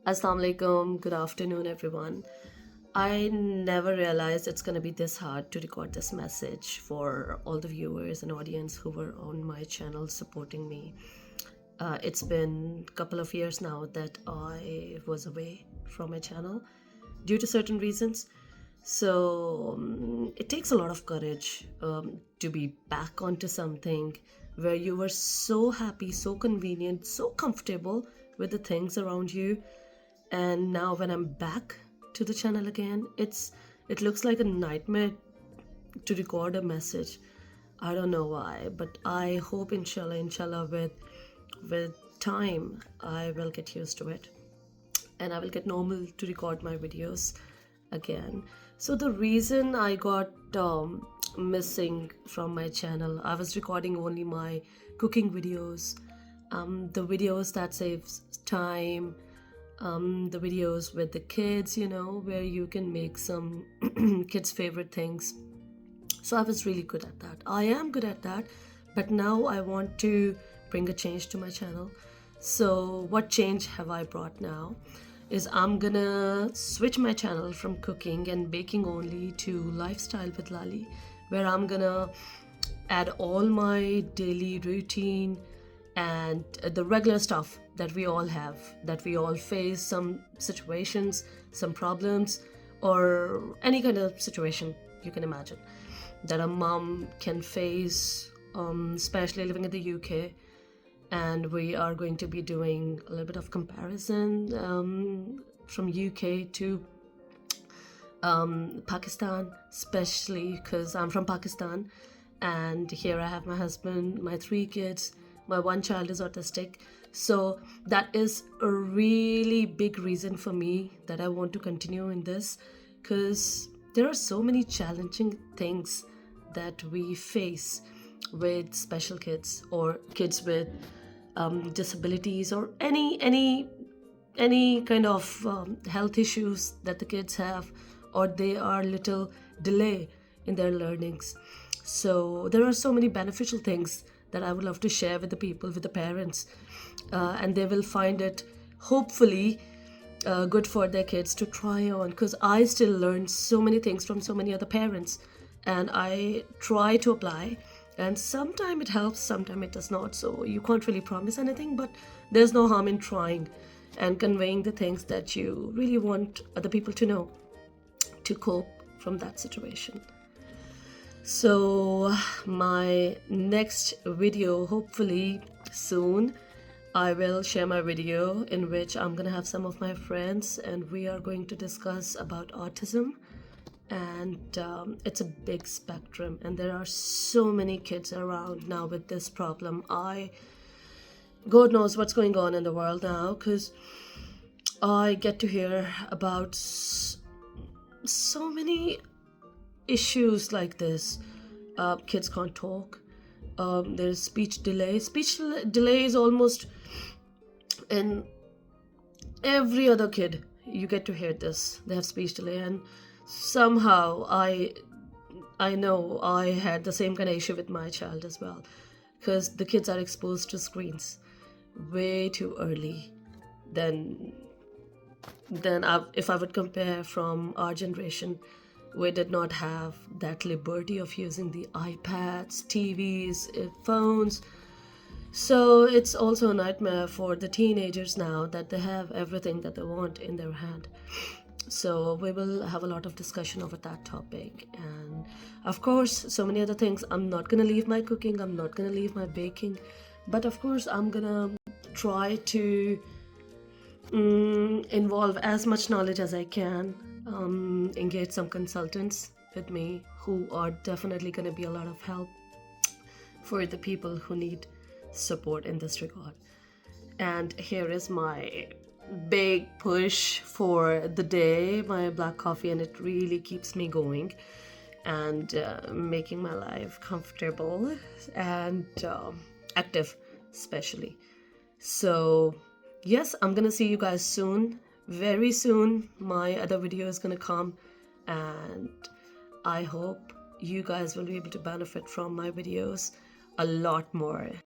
Assalamu alaikum, good afternoon, everyone. I never realized it's going to be this hard to record this message for all the viewers and audience who were on my channel supporting me. It's been a couple of years now that I was away from my channel due to certain reasons. So it takes a lot of courage to be back onto something where you were so happy, so convenient, so comfortable with the things around you. And now when I'm back to the channel again, it looks like a nightmare to record a message. I don't know why, but I hope inshallah with time I will get used to it and I will get normal to record my videos again. So the reason I got missing from my channel, I was recording only my cooking videos, the videos that saves time, the videos with the kids, where you can make some kids' favorite things. So I was really good at that. I am good at that, but now I want to bring a change to my channel. So what change have I brought now is I'm gonna switch my channel from cooking and baking only to lifestyle with Lali, where I'm gonna add all my daily routine and the regular stuff that we all have, that we all face, some situations, some problems, or any kind of situation you can imagine that a mom can face, especially living in the UK. And we are going to be doing a little bit of comparison from UK to Pakistan, especially because I'm from Pakistan and here I have my husband, my 3 kids, my 1 child is autistic. So that is a really big reason for me that I want to continue in this, because there are so many challenging things that we face with special kids or kids with disabilities or any kind of health issues that the kids have, or they are little delay in their learnings. So there are so many beneficial things that I would love to share with the people, with the parents, and they will find it hopefully good for their kids to try on, because I still learn so many things from so many other parents and I try to apply, and sometimes it helps, sometimes it does not. So you can't really promise anything, but there's no harm in trying and conveying the things that you really want other people to know to cope from that situation. So my next video, hopefully soon, I will share my video in which I'm gonna have some of my friends and we are going to discuss about autism. And it's a big spectrum and there are so many kids around now with this problem. God knows what's going on in the world now, because I get to hear about so many issues like this. Kids can't talk. There's speech delay. Speech delay is almost in every other kid. You get to hear this. They have speech delay, and somehow I know I had the same kind of issue with my child as well, because the kids are exposed to screens way too early. Then if I would compare from our generation, we did not have that liberty of using the iPads, TVs, phones. So it's also a nightmare for the teenagers now that they have everything that they want in their hand. So we will have a lot of discussion over that topic, and of course so many other things. I'm not gonna leave my cooking, I'm not gonna leave my baking, but of course I'm gonna try to involve as much knowledge as I can, engage some consultants with me who are definitely going to be a lot of help for the people who need support in this regard. And here is my big push for the day, my black coffee, and it really keeps me going and making my life comfortable and active especially. So yes, I'm gonna see you guys soon, very soon. My other video is gonna come and I hope you guys will be able to benefit from my videos a lot more.